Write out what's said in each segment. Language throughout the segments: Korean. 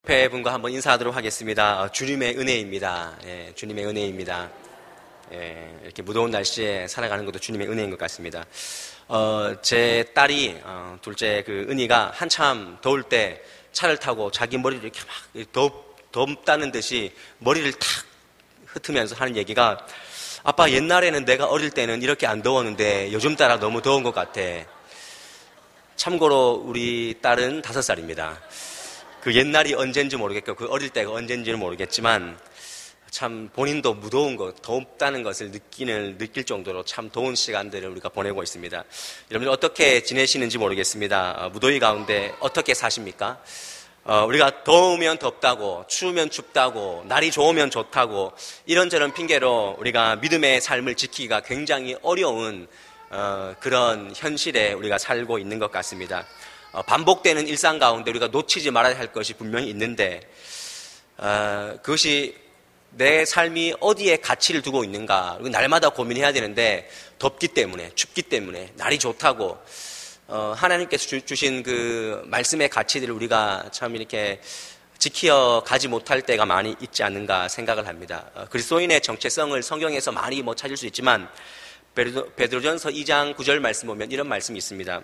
옆에 분과 한번 인사하도록 하겠습니다. 주님의 은혜입니다. 예, 주님의 은혜입니다. 예, 이렇게 무더운 날씨에 살아가는 것도 주님의 은혜인 것 같습니다. 제 딸이, 둘째 그 은희가 한참 더울 때 차를 타고 자기 머리를 이렇게 막 덥다는 듯이 머리를 탁 흩으면서 하는 얘기가, 아빠, 옛날에는 내가 어릴 때는 이렇게 안 더웠는데 요즘 따라 너무 더운 것 같아. 참고로 우리 딸은 5살입니다. 그 옛날이 언젠지 모르겠고 그 어릴 때가 언젠지는 모르겠지만 참 본인도 무더운 것, 덥다는 것을 느낄 정도로 참 더운 시간들을 우리가 보내고 있습니다. 여러분들 어떻게 지내시는지 모르겠습니다. 무더위 가운데 어떻게 사십니까? 우리가 더우면 덥다고, 추우면 춥다고, 날이 좋으면 좋다고 이런저런 핑계로 우리가 믿음의 삶을 지키기가 굉장히 어려운 그런 현실에 우리가 살고 있는 것 같습니다. 반복되는 일상 가운데 우리가 놓치지 말아야 할 것이 분명히 있는데 그것이 내 삶이 어디에 가치를 두고 있는가 날마다 고민해야 되는데, 덥기 때문에, 춥기 때문에, 날이 좋다고 하나님께서 주신 그 말씀의 가치들을 우리가 참 이렇게 지켜가지 못할 때가 많이 있지 않는가 생각을 합니다. 그리스도인의 정체성을 성경에서 많이 찾을 수 있지만 베드로전서 2장 9절 말씀 보면 이런 말씀이 있습니다.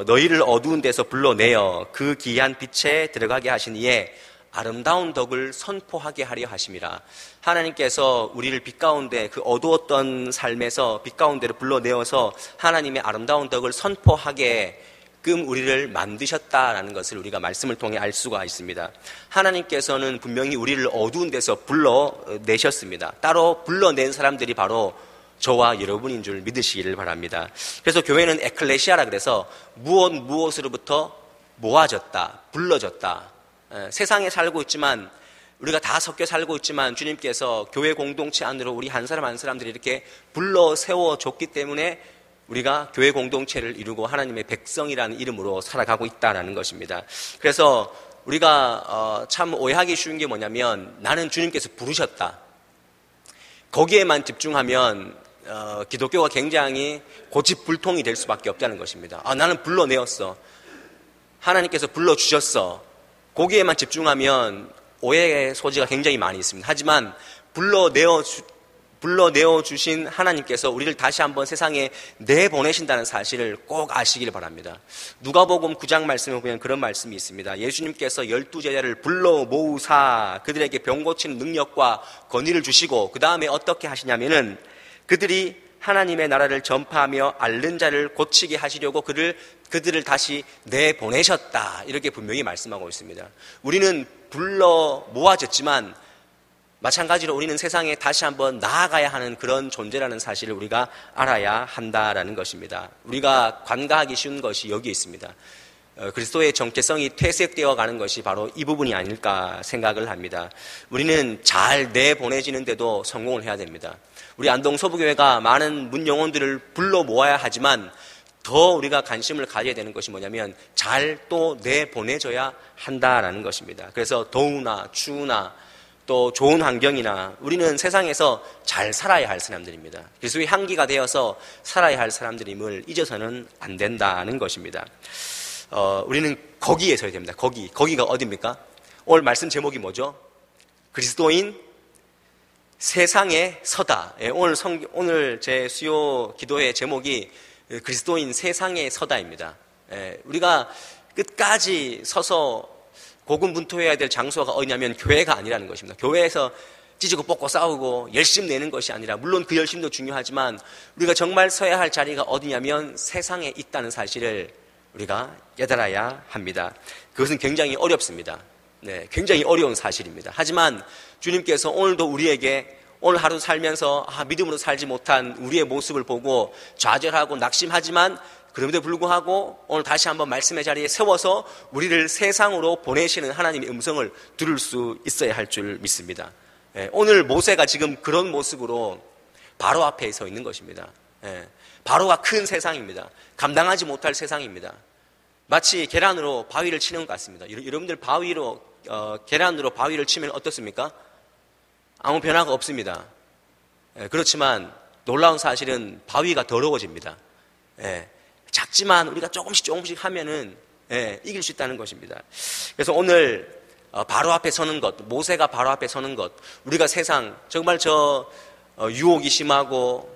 너희를 어두운 데서 불러내어 그 기이한 빛에 들어가게 하신 이에 아름다운 덕을 선포하게 하려 하심이라. 하나님께서 우리를 빛 가운데, 그 어두웠던 삶에서 빛 가운데로 불러내어서 하나님의 아름다운 덕을 선포하게끔 우리를 만드셨다라는 것을 우리가 말씀을 통해 알 수가 있습니다. 하나님께서는 분명히 우리를 어두운 데서 불러내셨습니다. 따로 불러낸 사람들이 바로 저와 여러분인 줄 믿으시기를 바랍니다. 그래서 교회는 에클레시아라 그래서 무엇으로부터 모아졌다, 불러졌다. 세상에 살고 있지만, 우리가 다 섞여 살고 있지만 주님께서 교회 공동체 안으로 우리 한 사람 한 사람들이 이렇게 불러 세워줬기 때문에 우리가 교회 공동체를 이루고 하나님의 백성이라는 이름으로 살아가고 있다는 것입니다. 그래서 우리가 참 오해하기 쉬운 게 뭐냐면, 나는 주님께서 부르셨다, 거기에만 집중하면 기독교가 굉장히 고집불통이 될 수밖에 없다는 것입니다. 나는 불러내었어, 하나님께서 불러주셨어, 거기에만 집중하면 오해의 소지가 굉장히 많이 있습니다. 하지만 불러내어 주신 하나님께서 우리를 다시 한번 세상에 내보내신다는 사실을 꼭 아시길 바랍니다. 누가복음 9장 말씀에 보면 그런 말씀이 있습니다. 예수님께서 12제자를 불러 모으사 그들에게 병 고치는 능력과 권위를 주시고, 그 다음에 어떻게 하시냐면은 그들이 하나님의 나라를 전파하며 앓는 자를 고치게 하시려고 그들을 다시 내보내셨다, 이렇게 분명히 말씀하고 있습니다. 우리는 불러 모아졌지만 마찬가지로 우리는 세상에 다시 한번 나아가야 하는 그런 존재라는 사실을 우리가 알아야 한다라는 것입니다. 우리가 관가하기 쉬운 것이 여기에 있습니다. 그리스도의 정체성이 퇴색되어 가는 것이 바로 이 부분이 아닐까 생각을 합니다. 우리는 잘 내보내지는데도 성공을 해야 됩니다. 우리 안동 서부교회가 많은 문영혼들을 불러 모아야 하지만 더 우리가 관심을 가져야 되는 것이 뭐냐면, 잘 또 내보내줘야 한다라는 것입니다. 그래서 더우나 추우나 또 좋은 환경이나 우리는 세상에서 잘 살아야 할 사람들입니다. 그리스도의 향기가 되어서 살아야 할 사람들임을 잊어서는 안 된다는 것입니다. 우리는 거기에 서야 됩니다. 거기가 어디입니까? 오늘 말씀 제목이 뭐죠? 그리스도인 세상에 서다. 오늘 제 수요 기도의 제목이 그리스도인 세상에 서다입니다. 우리가 끝까지 서서 고군분투해야 될 장소가 어디냐면 교회가 아니라는 것입니다. 교회에서 찢고 뽑고 싸우고 열심 내는 것이 아니라, 물론 그 열심도 중요하지만 우리가 정말 서야 할 자리가 어디냐면 세상에 있다는 사실을 우리가 깨달아야 합니다. 그것은 굉장히 어렵습니다. 굉장히 어려운 사실입니다. 하지만 주님께서 오늘도 우리에게 오늘 하루 살면서 믿음으로 살지 못한 우리의 모습을 보고 좌절하고 낙심하지만, 그럼에도 불구하고 오늘 다시 한번 말씀의 자리에 세워서 우리를 세상으로 보내시는 하나님의 음성을 들을 수 있어야 할 줄 믿습니다. 오늘 모세가 지금 그런 모습으로 바로 앞에 서 있는 것입니다. 바로가 큰 세상입니다. 감당하지 못할 세상입니다. 마치 계란으로 바위를 치는 것 같습니다. 여러분들 계란으로 바위를 치면 어떻습니까? 아무 변화가 없습니다. 그렇지만 놀라운 사실은 바위가 더러워집니다. 작지만 우리가 조금씩 하면은 이길 수 있다는 것입니다. 그래서 오늘 바로 앞에 서는 것, 모세가 바로 앞에 서는 것, 우리가 세상 정말 유혹이 심하고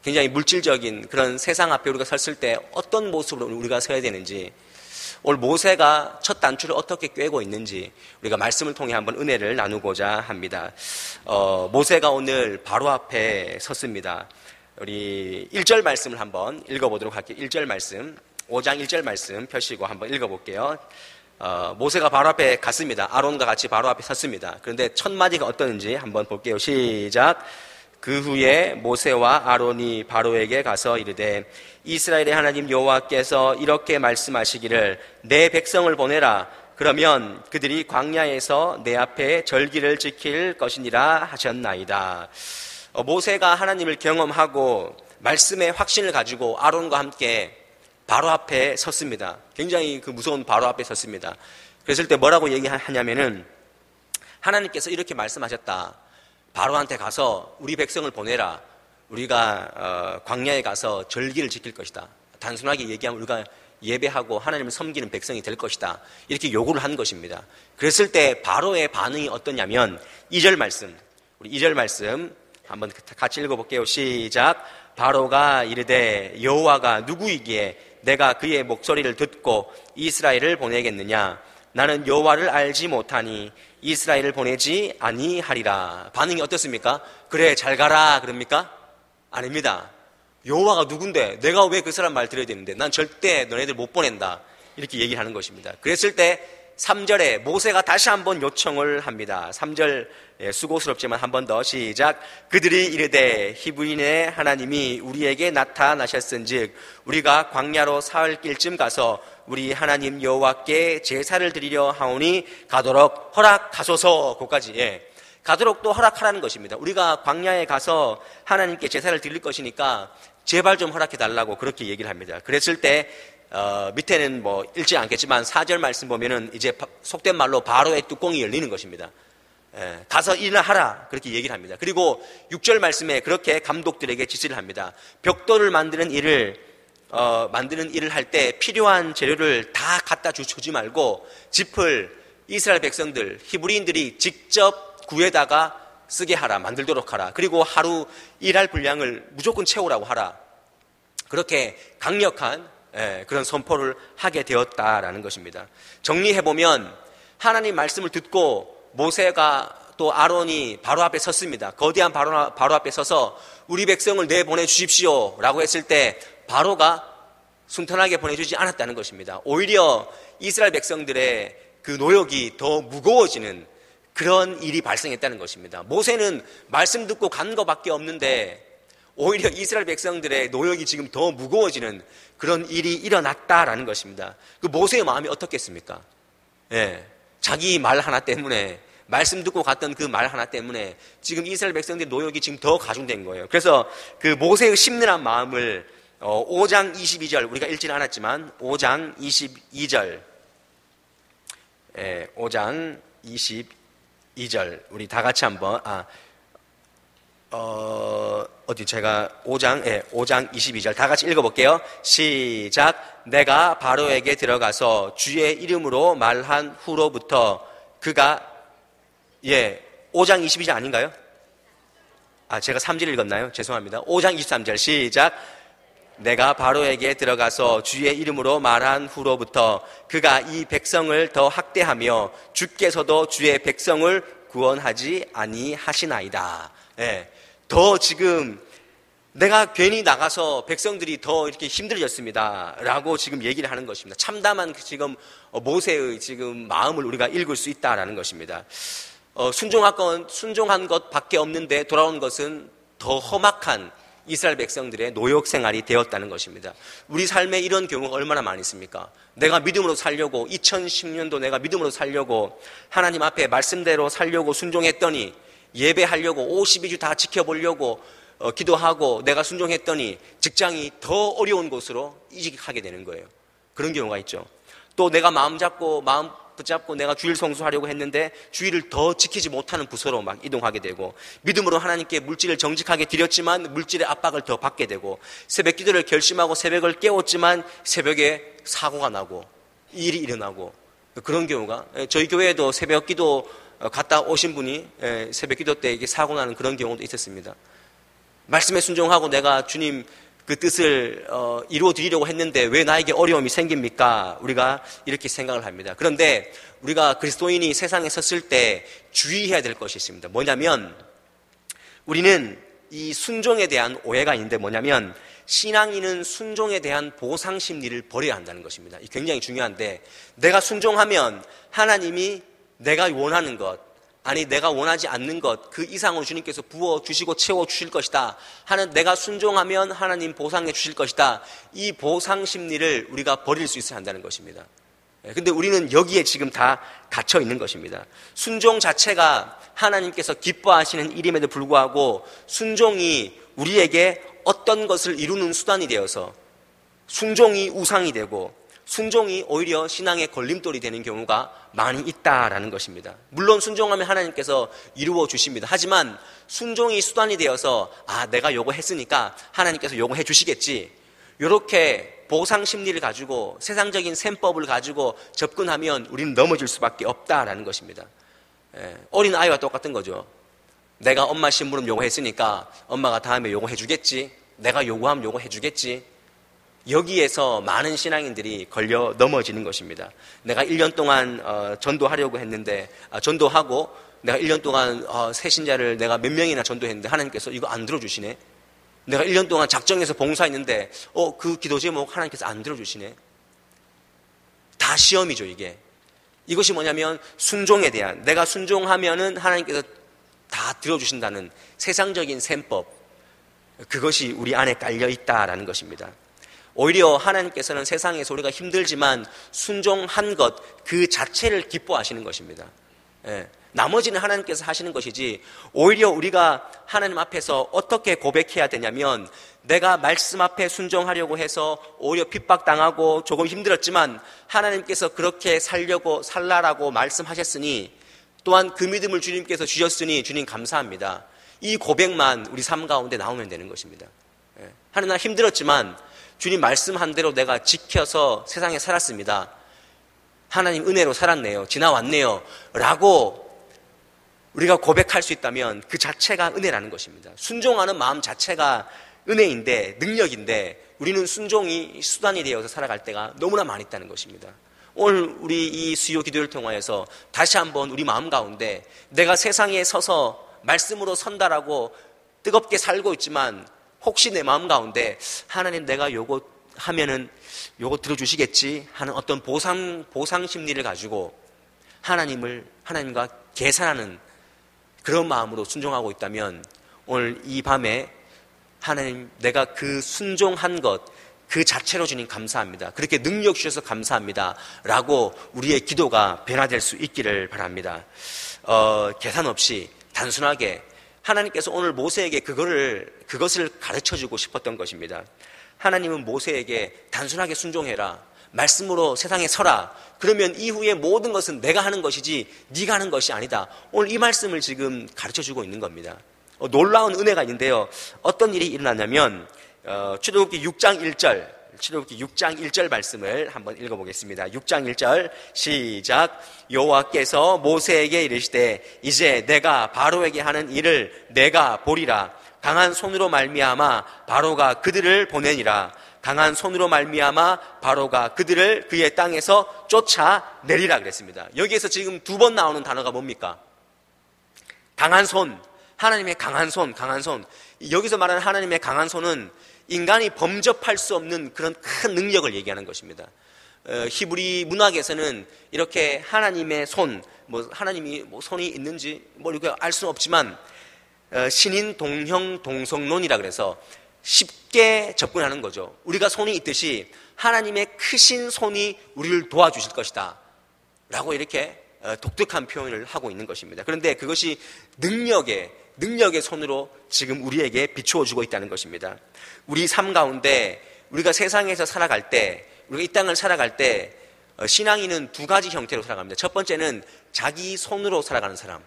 굉장히 물질적인 그런 세상 앞에 우리가 섰을 때 어떤 모습으로 우리가 서야 되는지, 오늘 모세가 첫 단추를 어떻게 꿰고 있는지 우리가 말씀을 통해 한번 은혜를 나누고자 합니다. 모세가 오늘 바로 앞에 섰습니다. 우리 1절 말씀을 한번 읽어보도록 할게요. 1절 말씀, 5장 1절 말씀 펴시고 한번 읽어볼게요. 모세가 바로 앞에 갔습니다. 아론과 같이 바로 앞에 섰습니다. 그런데 첫 마디가 어떠는지 한번 볼게요. 시작. 그 후에 모세와 아론이 바로에게 가서 이르되 이스라엘의 하나님 여호와께서 이렇게 말씀하시기를 내 백성을 보내라. 그러면 그들이 광야에서 내 앞에 절기를 지킬 것이니라 하셨나이다. 모세가 하나님을 경험하고 말씀의 확신을 가지고 아론과 함께 바로 앞에 섰습니다. 굉장히 그 무서운 바로 앞에 섰습니다. 그랬을 때 뭐라고 얘기하냐면은 하나님께서 이렇게 말씀하셨다. 바로한테 가서 우리 백성을 보내라. 우리가 광야에 가서 절기를 지킬 것이다. 단순하게 얘기하면 우리가 예배하고 하나님을 섬기는 백성이 될 것이다. 이렇게 요구를 한 것입니다. 그랬을 때 바로의 반응이 어떠냐면 2절 말씀, 우리 2절 말씀 한번 같이 읽어볼게요. 시작. 바로가 이르되 여호와가 누구이기에 내가 그의 목소리를 듣고 이스라엘을 보내겠느냐. 나는 여호와를 알지 못하니 이스라엘을 보내지 아니하리라. 반응이 어떻습니까? 그래 잘 가라 그럽니까? 아닙니다. 여호와가 누군데 내가 왜 그 사람 말 들어야 되는데 난 절대 너네들 못 보낸다. 이렇게 얘기를 하는 것입니다. 그랬을 때 3절에 모세가 다시 한번 요청을 합니다. 3절 수고스럽지만 한 번 더 시작. 그들이 이르되 히브리인의 하나님이 우리에게 나타나셨은즉 우리가 광야로 사흘 길쯤 가서 우리 하나님 여호와께 제사를 드리려 하오니 가도록 허락하소서. 거기까지 가도록 또 허락하라는 것입니다. 우리가 광야에 가서 하나님께 제사를 드릴 것이니까 제발 좀 허락해 달라고 그렇게 얘기를 합니다. 그랬을 때 밑에는 뭐 읽지 않겠지만 4절 말씀 보면은 이제 속된 말로 바로의 뚜껑이 열리는 것입니다. 가서 일을 하라 그렇게 얘기를 합니다. 그리고 6절 말씀에 그렇게 감독들에게 지시를 합니다. 벽돌을 만드는 일을 할 때 필요한 재료를 다 갖다 주지 말고 짚을 이스라엘 백성들 히브리인들이 직접 구에다가 쓰게 하라, 만들도록 하라. 그리고 하루 일할 분량을 무조건 채우라고 하라. 그렇게 강력한 그런 선포를 하게 되었다라는 것입니다. 정리해보면 하나님 말씀을 듣고 모세가 또 아론이 바로 앞에 섰습니다. 거대한 바로 앞에 서서 우리 백성을 내보내 주십시오 라고 했을 때 바로가 순탄하게 보내주지 않았다는 것입니다. 오히려 이스라엘 백성들의 그 노역이 더 무거워지는 그런 일이 발생했다는 것입니다. 모세는 말씀 듣고 간 것밖에 없는데 오히려 이스라엘 백성들의 노역이 지금 더 무거워지는 그런 일이 일어났다라는 것입니다. 그 모세의 마음이 어떻겠습니까? 자기 말 하나 때문에, 말씀 듣고 갔던 그 말 하나 때문에 지금 이스라엘 백성들의 노역이 지금 더 가중된 거예요. 그래서 그 모세의 심란한 마음을 5장 22절, 우리가 읽지는 않았지만 5장 22절 5장 22절 우리 다 같이 한번 제가 5장 22절 다 같이 읽어볼게요. 시작. 내가 바로에게 들어가서 주의 이름으로 말한 후로부터 그가 5장 22절 아닌가요? 제가 3절 읽었나요? 죄송합니다. 5장 23절 시작. 내가 바로에게 들어가서 주의 이름으로 말한 후로부터 그가 이 백성을 더 학대하며 주께서도 주의 백성을 구원하지 아니하시나이다. 더 지금 내가 괜히 나가서 백성들이 더 이렇게 힘들어졌습니다 라고 지금 얘기를 하는 것입니다. 참담한 지금 모세의 지금 마음을 우리가 읽을 수 있다라는 것입니다. 순종한 것밖에 없는데 돌아온 것은 더 험악한 이스라엘 백성들의 노역 생활이 되었다는 것입니다. 우리 삶에 이런 경우가 얼마나 많이 있습니까? 내가 믿음으로 살려고 2010년도 내가 믿음으로 살려고 하나님 앞에 말씀대로 살려고 순종했더니 예배하려고 52주 다 지켜보려고 기도하고 내가 순종했더니 직장이 더 어려운 곳으로 이직하게 되는 거예요. 그런 경우가 있죠. 또 내가 마음 붙잡고 내가 주일 성수하려고 했는데 주일을 더 지키지 못하는 부서로 막 이동하게 되고 믿음으로 하나님께 물질을 정직하게 드렸지만 물질의 압박을 더 받게 되고 새벽 기도를 결심하고 새벽을 깨웠지만 새벽에 사고가 나고 일이 일어나고 그런 경우가, 저희 교회에도 새벽 기도 갔다 오신 분이 새벽 기도 때 이게 사고 나는 그런 경우도 있었습니다. 말씀에 순종하고 내가 주님 그 뜻을 이루어 드리려고 했는데 왜 나에게 어려움이 생깁니까? 우리가 이렇게 생각을 합니다. 그런데 우리가 그리스도인이 세상에 섰을 때 주의해야 될 것이 있습니다. 뭐냐면 우리는 이 순종에 대한 오해가 있는데 뭐냐면 신앙인은 순종에 대한 보상 심리를 버려야 한다는 것입니다. 이 굉장히 중요한데 내가 순종하면 하나님이 내가 원하는 것, 아니 내가 원하지 않는 것 그 이상으로 주님께서 부어주시고 채워주실 것이다 하는, 내가 순종하면 하나님 보상해 주실 것이다, 이 보상 심리를 우리가 버릴 수 있어야 한다는 것입니다. 근데 우리는 여기에 지금 다 갇혀 있는 것입니다. 순종 자체가 하나님께서 기뻐하시는 일임에도 불구하고 순종이 우리에게 어떤 것을 이루는 수단이 되어서 순종이 우상이 되고 순종이 오히려 신앙의 걸림돌이 되는 경우가 많이 있다라는 것입니다. 물론 순종하면 하나님께서 이루어 주십니다. 하지만 순종이 수단이 되어서 내가 요거 했으니까 하나님께서 요거 해주시겠지, 이렇게 보상 심리를 가지고 세상적인 셈법을 가지고 접근하면 우리는 넘어질 수밖에 없다라는 것입니다. 어린 아이와 똑같은 거죠. 내가 엄마 심부름 요거 했으니까 엄마가 다음에 요거 해주겠지, 내가 요구하면 요거 해주겠지, 여기에서 많은 신앙인들이 걸려 넘어지는 것입니다. 내가 1년 동안 전도하려고 했는데 전도하고 내가 1년 동안 새신자를 내가 몇 명이나 전도했는데 하나님께서 이거 안 들어주시네. 내가 1년 동안 작정해서 봉사했는데 그 기도 제목 하나님께서 안 들어주시네. 다 시험이죠. 이것이 뭐냐면 순종에 대한, 내가 순종하면은 하나님께서 다 들어주신다는 세상적인 셈법, 그것이 우리 안에 깔려 있다라는 것입니다. 오히려 하나님께서는 세상에서 우리가 힘들지만 순종한 것 그 자체를 기뻐하시는 것입니다. 나머지는 하나님께서 하시는 것이지, 오히려 우리가 하나님 앞에서 어떻게 고백해야 되냐면 내가 말씀 앞에 순종하려고 해서 오히려 핍박당하고 조금 힘들었지만 하나님께서 그렇게 살라라고 말씀하셨으니, 또한 그 믿음을 주님께서 주셨으니 주님 감사합니다, 이 고백만 우리 삶 가운데 나오면 되는 것입니다. 하나님, 나 힘들었지만 주님 말씀한 대로 내가 지켜서 세상에 살았습니다, 하나님 은혜로 살았네요, 지나왔네요 라고 우리가 고백할 수 있다면 그 자체가 은혜라는 것입니다. 순종하는 마음 자체가 은혜인데, 능력인데, 우리는 순종이 수단이 되어서 살아갈 때가 너무나 많이 있다는 것입니다. 오늘 우리 이 수요 기도를 통하여서 다시 한번 우리 마음 가운데 내가 세상에 서서 말씀으로 선다라고 뜨겁게 살고 있지만 혹시 내 마음 가운데 하나님 내가 요거 하면은 요거 들어주시겠지 하는 어떤 보상 심리를 가지고 하나님과 계산하는 그런 마음으로 순종하고 있다면 오늘 이 밤에 하나님, 내가 그 순종한 것 그 자체로 주님 감사합니다, 그렇게 능력 주셔서 감사합니다 라고 우리의 기도가 변화될 수 있기를 바랍니다. 계산 없이 단순하게 하나님께서 오늘 모세에게 그것을 가르쳐주고 싶었던 것입니다. 하나님은 모세에게 단순하게 순종해라, 말씀으로 세상에 서라, 그러면 이후에 모든 것은 내가 하는 것이지 네가 하는 것이 아니다, 오늘 이 말씀을 지금 가르쳐주고 있는 겁니다. 놀라운 은혜가 있는데요, 어떤 일이 일어났냐면 출애굽기 6장 1절 말씀을 한번 읽어보겠습니다. 6장 1절 시작. 여호와께서 모세에게 이르시되 이제 내가 바로에게 하는 일을 내가 보리라. 강한 손으로 말미암아 바로가 그들을 보내니라. 강한 손으로 말미암아 바로가 그들을 그의 땅에서 쫓아내리라 그랬습니다. 여기에서 지금 두 번 나오는 단어가 뭡니까? 강한 손, 하나님의 강한 손. 여기서 말하는 하나님의 강한 손은 인간이 범접할 수 없는 그런 큰 능력을 얘기하는 것입니다. 히브리 문학에서는 이렇게 하나님의 손, 하나님이 손이 있는지 이렇게 알 수는 없지만 신인 동형 동성론이라 그래서 쉽게 접근하는 거죠. 우리가 손이 있듯이 하나님의 크신 손이 우리를 도와주실 것이다 라고 이렇게 독특한 표현을 하고 있는 것입니다. 그런데 그것이 능력의 손으로 지금 우리에게 비추어 주고 있다는 것입니다. 우리 삶 가운데 우리가 세상에서 살아갈 때, 우리가 이 땅을 살아갈 때 신앙인은 두 가지 형태로 살아갑니다. 첫 번째는 자기 손으로 살아가는 사람.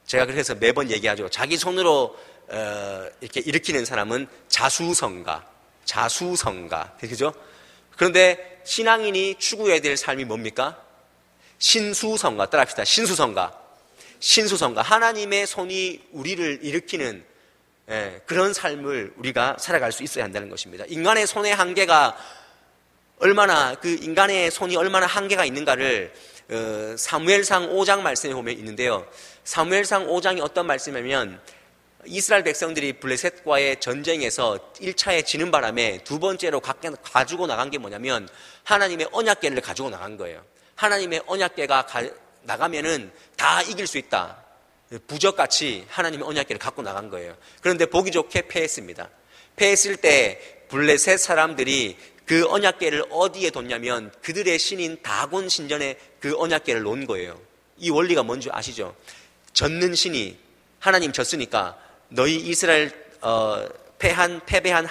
제가 그래서 매번 얘기하죠. 자기 손으로 이렇게 일으키는 사람은 자수성가. 그죠? 그런데 신앙인이 추구해야 될 삶이 뭡니까? 신수성가, 따라합시다. 신수성가. 하나님의 손이 우리를 일으키는 그런 삶을 우리가 살아갈 수 있어야 한다는 것입니다. 인간의 손의 한계가 얼마나, 그 인간의 손이 얼마나 한계가 있는가를 사무엘상 5장 말씀에 보면 있는데요. 사무엘상 5장이 어떤 말씀이냐면 이스라엘 백성들이 블레셋과의 전쟁에서 1차에 지는 바람에 두 번째로 가지고 나간 게 뭐냐면 하나님의 언약궤를 가지고 나간 거예요. 하나님의 언약궤가 나가면은 다 이길 수 있다. 부적같이 하나님의 언약궤를 갖고 나간 거예요. 그런데 보기 좋게 패했습니다. 패했을 때 블레셋 사람들이 그 언약궤를 어디에 뒀냐면 그들의 신인 다곤 신전에 그 언약궤를 놓은 거예요. 이 원리가 뭔지 아시죠? 졌는 신이, 하나님 졌으니까 너희 이스라엘 패배한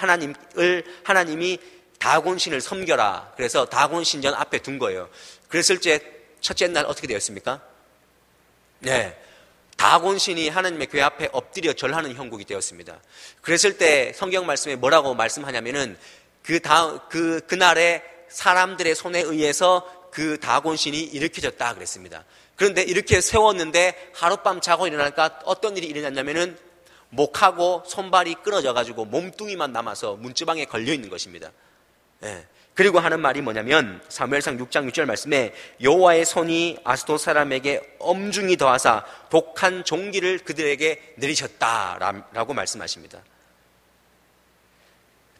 하나님이 다곤 신을 섬겨라. 그래서 다곤 신전 앞에 둔 거예요. 그랬을 때 첫째 날 어떻게 되었습니까? 네, 다곤 신이 하나님의 교회 앞에 엎드려 절하는 형국이 되었습니다. 그랬을 때 성경 말씀에 뭐라고 말씀하냐면은 그날에 사람들의 손에 의해서 그 다곤 신이 일으켜졌다 그랬습니다. 그런데 이렇게 세웠는데 하룻밤 자고 일어나니까 어떤 일이 일어났냐면은 목하고 손발이 끊어져 가지고 몸뚱이만 남아서 문지방에 걸려 있는 것입니다. 예. 그리고 하는 말이 뭐냐면 사무엘상 6장 6절 말씀에 여호와의 손이 아스돗 사람에게 엄중히 더하사 독한 종기를 그들에게 내리셨다라고 말씀하십니다.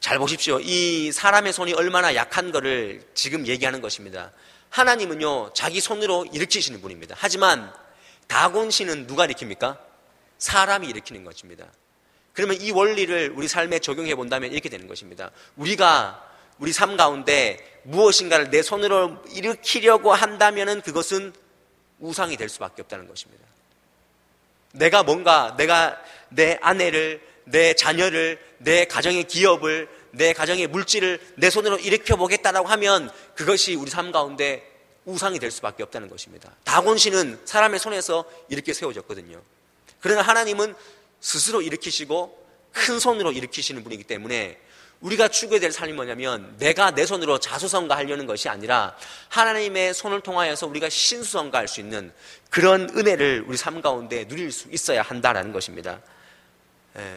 잘 보십시오. 이 사람의 손이 얼마나 약한 것을 지금 얘기하는 것입니다. 하나님은요, 자기 손으로 일으키시는 분입니다. 하지만 다곤 신은 누가 일으킵니까? 사람이 일으키는 것입니다. 그러면 이 원리를 우리 삶에 적용해 본다면 이렇게 되는 것입니다. 우리가 우리 삶 가운데 무엇인가를 내 손으로 일으키려고 한다면은 그것은 우상이 될 수밖에 없다는 것입니다. 내가 내 아내를, 내 자녀를, 내 가정의 기업을, 내 가정의 물질을 내 손으로 일으켜 보겠다라고 하면 그것이 우리 삶 가운데 우상이 될 수밖에 없다는 것입니다. 다곤 신은 사람의 손에서 이렇게 세워졌거든요. 그러나 하나님은 스스로 일으키시고 큰 손으로 일으키시는 분이기 때문에 우리가 추구해야 될 삶이 뭐냐면 내가 내 손으로 자수성가하려는 것이 아니라 하나님의 손을 통하여서 우리가 신수성가할 수 있는 그런 은혜를 우리 삶 가운데 누릴 수 있어야 한다는 것입니다.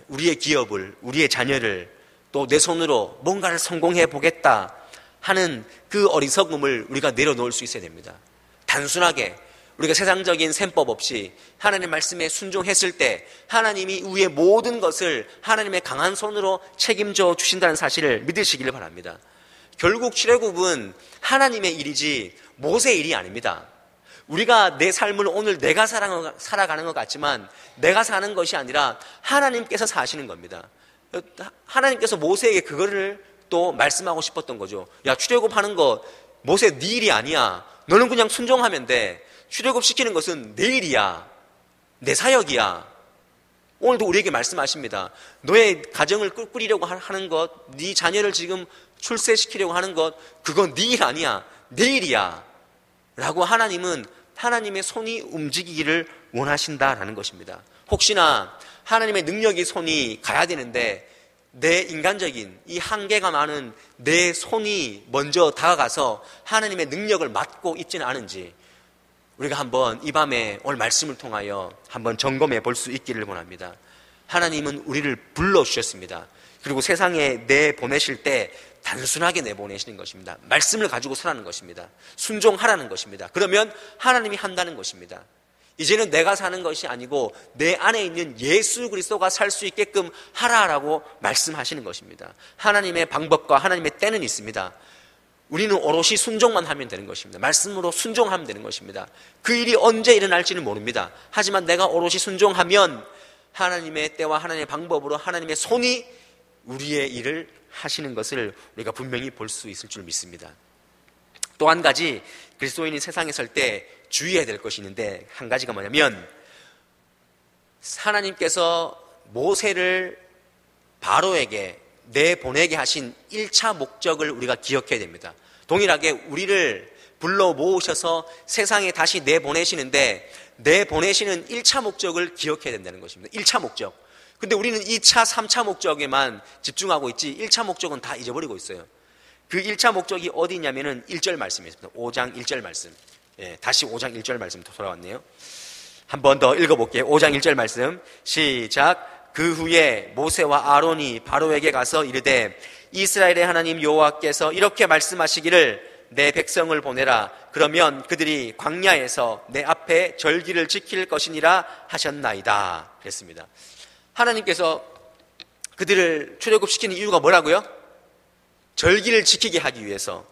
우리의 기업을, 우리의 자녀를 또 내 손으로 뭔가를 성공해 보겠다 하는 그 어리석음을 우리가 내려놓을 수 있어야 됩니다. 단순하게 우리가 세상적인 셈법 없이 하나님의 말씀에 순종했을 때 하나님이 위의 모든 것을 하나님의 강한 손으로 책임져 주신다는 사실을 믿으시기를 바랍니다. 결국 출애굽은 하나님의 일이지 모세의 일이 아닙니다. 우리가 내 삶을 오늘 내가 살아가는 것 같지만 내가 사는 것이 아니라 하나님께서 사시는 겁니다. 하나님께서 모세에게 그거를 또 말씀하고 싶었던 거죠. 야, 출애굽하는 거 모세 네 일이 아니야. 너는 그냥 순종하면 돼. 출애굽시키는 것은 내 일이야. 내 사역이야. 오늘도 우리에게 말씀하십니다. 너의 가정을 꾸리려고 하는 것, 네 자녀를 지금 출세시키려고 하는 것, 그건 네 일 아니야. 내 일이야. 라고 하나님은 하나님의 손이 움직이기를 원하신다라는 것입니다. 혹시나 하나님의 능력이 손이 가야 되는데 내 인간적인 이 한계가 많은 내 손이 먼저 다가가서 하나님의 능력을 맡고 있지는 않은지 우리가 한번 이 밤에 오늘 말씀을 통하여 한번 점검해 볼 수 있기를 원합니다. 하나님은 우리를 불러주셨습니다. 그리고 세상에 내보내실 때 단순하게 내보내시는 것입니다. 말씀을 가지고 서라는 것입니다. 순종하라는 것입니다. 그러면 하나님이 한다는 것입니다. 이제는 내가 사는 것이 아니고 내 안에 있는 예수 그리스도가 살 수 있게끔 하라라고 말씀하시는 것입니다. 하나님의 방법과 하나님의 때는 있습니다. 우리는 오롯이 순종만 하면 되는 것입니다. 말씀으로 순종하면 되는 것입니다. 그 일이 언제 일어날지는 모릅니다. 하지만 내가 오롯이 순종하면 하나님의 때와 하나님의 방법으로 하나님의 손이 우리의 일을 하시는 것을 우리가 분명히 볼 수 있을 줄 믿습니다. 또 한 가지 그리스도인이 세상에 설 때 주의해야 될 것이 있는데 한 가지가 뭐냐면 하나님께서 모세를 바로에게 내보내게 하신 1차 목적을 우리가 기억해야 됩니다. 동일하게 우리를 불러 모으셔서 세상에 다시 내보내시는데 내보내시는 1차 목적을 기억해야 된다는 것입니다. 1차 목적. 근데 우리는 2차, 3차 목적에만 집중하고 있지 1차 목적은 다 잊어버리고 있어요. 그 1차 목적이 어디 있냐면은 1절 말씀이었습니다. 5장 1절 말씀. 예, 다시 5장 1절 말씀 돌아왔네요. 한 번 더 읽어볼게요. 5장 1절 말씀 시작. 그 후에 모세와 아론이 바로에게 가서 이르되 이스라엘의 하나님 여호와께서 이렇게 말씀하시기를 내 백성을 보내라. 그러면 그들이 광야에서 내 앞에 절기를 지킬 것이니라 하셨나이다. 그랬습니다. 하나님께서 그들을 출애굽시키는 이유가 뭐라고요? 절기를 지키게 하기 위해서.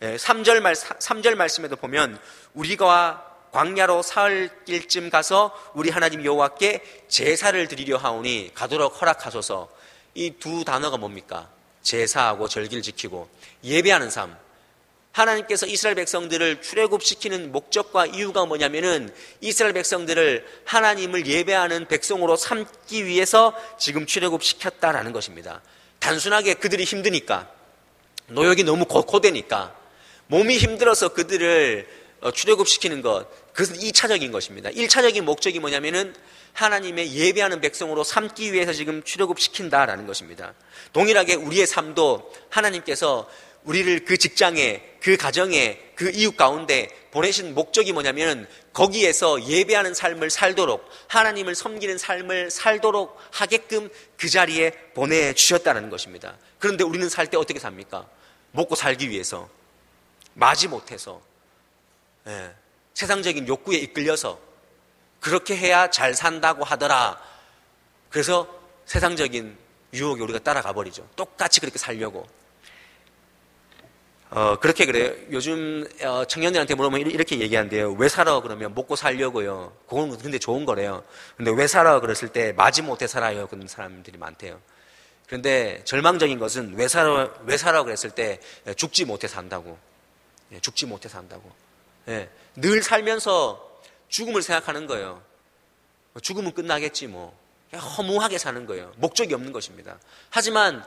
3절 말씀에도 보면 우리가 광야로 사흘길쯤 가서 우리 하나님 여호와께 제사를 드리려 하오니 가도록 허락하소서. 이 두 단어가 뭡니까? 제사하고 절기를 지키고 예배하는 삶. 하나님께서 이스라엘 백성들을 출애굽시키는 목적과 이유가 뭐냐면은 이스라엘 백성들을 하나님을 예배하는 백성으로 삼기 위해서 지금 출애굽시켰다라는 것입니다. 단순하게 그들이 힘드니까, 노역이 너무 고되니까, 몸이 힘들어서 그들을 출애굽시키는 것, 그것은 2차적인 것입니다. 1차적인 목적이 뭐냐면은 하나님의 예배하는 백성으로 삼기 위해서 지금 출애굽시킨다라는 것입니다. 동일하게 우리의 삶도 하나님께서 우리를 그 직장에, 그 가정에, 그 이웃 가운데 보내신 목적이 뭐냐면 거기에서 예배하는 삶을 살도록, 하나님을 섬기는 삶을 살도록 하게끔 그 자리에 보내주셨다는 것입니다. 그런데 우리는 살 때 어떻게 삽니까? 먹고 살기 위해서, 마지 못해서, 세상적인 욕구에 이끌려서 그렇게 해야 잘 산다고 하더라. 그래서 세상적인 유혹에 우리가 따라가 버리죠. 똑같이 그렇게 살려고. 그렇게 그래요. 요즘 청년들한테 물어보면 이렇게 얘기한대요. 왜 살아? 그러면 먹고 살려고요. 그건 근데 좋은 거래요. 근데 왜 살아? 그랬을 때 마지못해 살아요. 그런 사람들이 많대요. 그런데 절망적인 것은 왜 살아? 그랬을 때 죽지 못해 산다고. 죽지 못해 산다고. 늘 살면서 죽음을 생각하는 거예요. 죽으면 끝나겠지 뭐. 허무하게 사는 거예요. 목적이 없는 것입니다. 하지만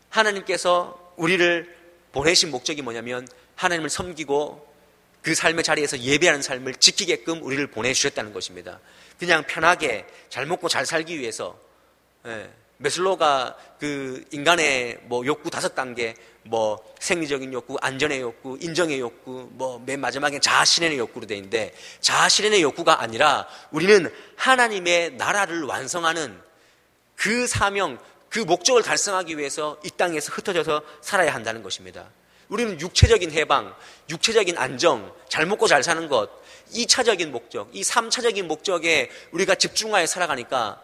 하나님께서 우리를 보내신 목적이 뭐냐면 하나님을 섬기고 그 삶의 자리에서 예배하는 삶을 지키게끔 우리를 보내주셨다는 것입니다. 그냥 편하게 잘 먹고 잘 살기 위해서. 메슬로가 그 인간의 욕구 5단계, 생리적인 욕구, 안전의 욕구, 인정의 욕구, 맨 마지막엔 자아실현의 욕구로 되어 있는데, 자아실현의 욕구가 아니라 우리는 하나님의 나라를 완성하는 그 사명, 그 목적을 달성하기 위해서 이 땅에서 흩어져서 살아야 한다는 것입니다. 우리는 육체적인 해방, 육체적인 안정, 잘 먹고 잘 사는 것, 2차적인 목적, 이 3차적인 목적에 우리가 집중하여 살아가니까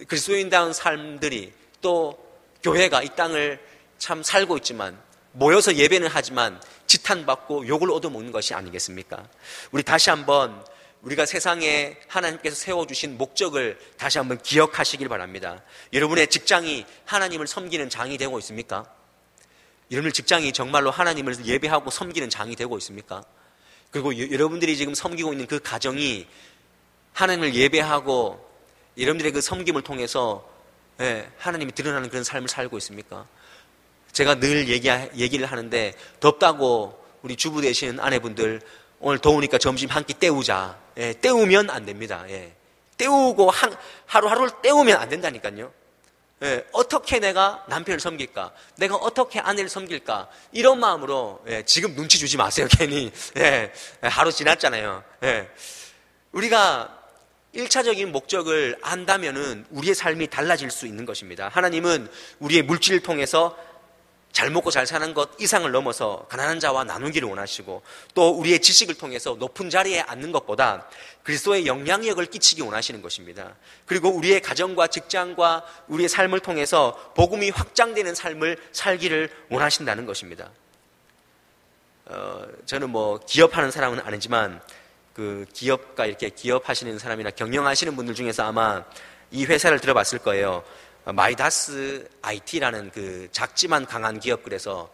그리스도인다운 삶들이, 또 교회가 이 땅을 참 살고 있지만 모여서 예배는 하지만 지탄받고 욕을 얻어먹는 것이 아니겠습니까? 우리 다시 한번 우리가 세상에 하나님께서 세워주신 목적을 다시 한번 기억하시길 바랍니다. 여러분의 직장이 하나님을 섬기는 장이 되고 있습니까? 여러분의 직장이 정말로 하나님을 예배하고 섬기는 장이 되고 있습니까? 그리고 여러분들이 지금 섬기고 있는 그 가정이 하나님을 예배하고 여러분들의 그 섬김을 통해서 하나님이 드러나는 그런 삶을 살고 있습니까? 제가 늘 얘기를 하는데, 덥다고 우리 주부 되시는 아내분들 오늘 더우니까 점심 한 끼 때우자. 때우면 안 됩니다. 때우고 하루하루를 때우면 안 된다니까요. 어떻게 내가 남편을 섬길까? 내가 어떻게 아내를 섬길까? 이런 마음으로 지금 눈치 주지 마세요. 괜히 하루 지났잖아요. 우리가 1차적인 목적을 안다면은 우리의 삶이 달라질 수 있는 것입니다. 하나님은 우리의 물질을 통해서 잘 먹고 잘 사는 것 이상을 넘어서 가난한 자와 나누기를 원하시고, 또 우리의 지식을 통해서 높은 자리에 앉는 것보다 그리스도의 영향력을 끼치기 원하시는 것입니다. 그리고 우리의 가정과 직장과 우리의 삶을 통해서 복음이 확장되는 삶을 살기를 원하신다는 것입니다. 저는 기업하는 사람은 아니지만 그 기업가, 이렇게 기업하시는 사람이나 경영하시는 분들 중에서 아마 이 회사를 들어봤을 거예요. 마이다스 IT라는 그 작지만 강한 기업. 그래서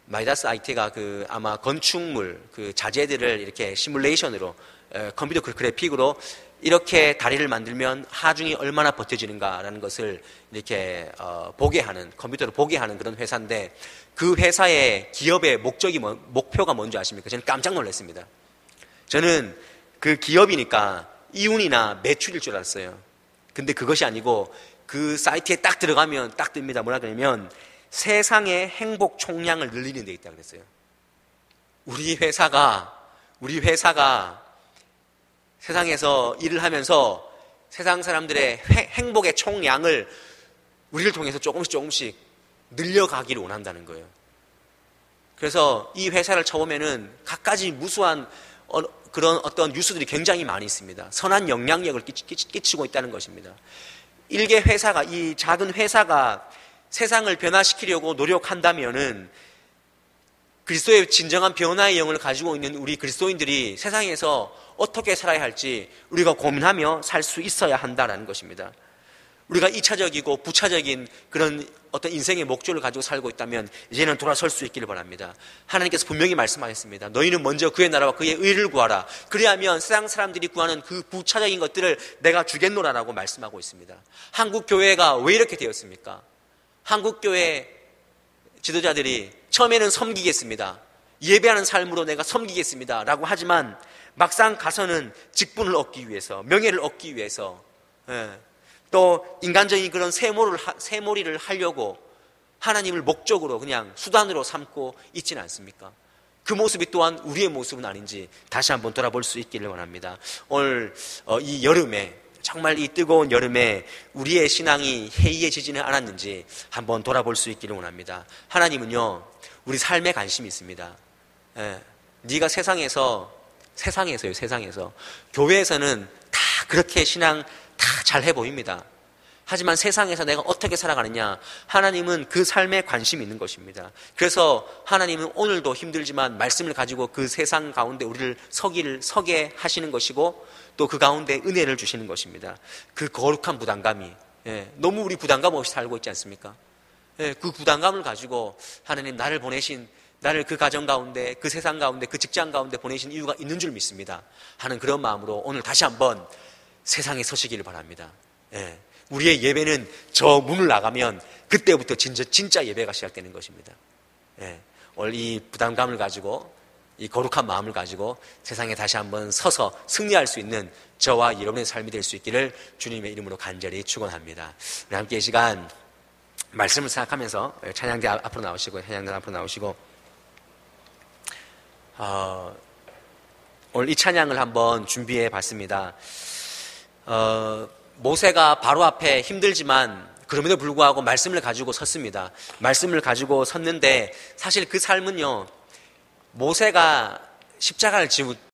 마이다스 IT가 그 아마 건축물 그 자재들을 이렇게 시뮬레이션으로 컴퓨터 그래픽으로 이렇게 다리를 만들면 하중이 얼마나 버텨지는가라는 것을 이렇게 보게 하는, 컴퓨터로 보게 하는 그런 회사인데, 그 회사의 기업의 목표가 뭔지 아십니까? 저는 깜짝 놀랐습니다. 저는 그 기업이니까 이윤이나 매출일 줄 알았어요. 근데 그것이 아니고 그 사이트에 딱 들어가면 딱 뜹니다. 뭐라 그러냐면 세상의 행복 총량을 늘리는 데 있다고 그랬어요. 우리 회사가 우리 회사가 세상에서 일을 하면서 세상 사람들의 행복의 총량을 우리를 통해서 조금씩 늘려가기를 원한다는 거예요. 그래서 이 회사를 쳐보면은 갖가지 무수한 그런 어떤 뉴스들이 굉장히 많이 있습니다. 선한 영향력을 끼치고 있다는 것입니다. 일개 회사가, 이 작은 회사가 세상을 변화시키려고 노력한다면은 그리스도의 진정한 변화의 영을 가지고 있는 우리 그리스도인들이 세상에서 어떻게 살아야 할지 우리가 고민하며 살 수 있어야 한다는 것입니다. 우리가 2차적이고 부차적인 그런 어떤 인생의 목적을 가지고 살고 있다면 이제는 돌아설 수 있기를 바랍니다. 하나님께서 분명히 말씀하셨습니다. 너희는 먼저 그의 나라와 그의 의를 구하라. 그리하면 세상 사람들이 구하는 그 부차적인 것들을 내가 주겠노라라고 말씀하고 있습니다. 한국 교회가 왜 이렇게 되었습니까? 한국 교회 지도자들이 처음에는 섬기겠습니다. 예배하는 삶으로 내가 섬기겠습니다. 라고 하지만 막상 가서는 직분을 얻기 위해서, 명예를 얻기 위해서, 또 인간적인 그런 세몰이를 하려고 하나님을 목적으로 그냥 수단으로 삼고 있지는 않습니까? 그 모습이 또한 우리의 모습은 아닌지 다시 한번 돌아볼 수 있기를 원합니다. 오늘 이 여름에, 정말 이 뜨거운 여름에 우리의 신앙이 해이해지지는 않았는지 한번 돌아볼 수 있기를 원합니다. 하나님은요, 우리 삶에 관심이 있습니다. 네가 세상에서요, 교회에서는 다 그렇게 신앙 다 잘해 보입니다. 하지만 세상에서 내가 어떻게 살아가느냐, 하나님은 그 삶에 관심이 있는 것입니다. 그래서 하나님은 오늘도 힘들지만 말씀을 가지고 그 세상 가운데 우리를 서게 하시는 것이고, 또 그 가운데 은혜를 주시는 것입니다. 그 거룩한 부담감이, 너무 우리 부담감 없이 살고 있지 않습니까? 그 부담감을 가지고 하나님 나를 그 가정 가운데, 그 세상 가운데, 그 직장 가운데 보내신 이유가 있는 줄 믿습니다 하는 그런 마음으로 오늘 다시 한번 세상에 서시기를 바랍니다. 우리의 예배는 저 문을 나가면 그때부터 진짜 예배가 시작되는 것입니다. 오늘 이 부담감을 가지고, 이 거룩한 마음을 가지고 세상에 다시 한번 서서 승리할 수 있는 저와 여러분의 삶이 될 수 있기를 주님의 이름으로 간절히 축원합니다. 우리 함께 이 시간 말씀을 생각하면서 찬양대 앞으로 나오시고 오늘 이 찬양을 한번 준비해 봤습니다. 모세가 바로 앞에 힘들지만 그럼에도 불구하고 말씀을 가지고 섰습니다. 말씀을 가지고 섰는데 사실 그 삶은요, 모세가 십자가를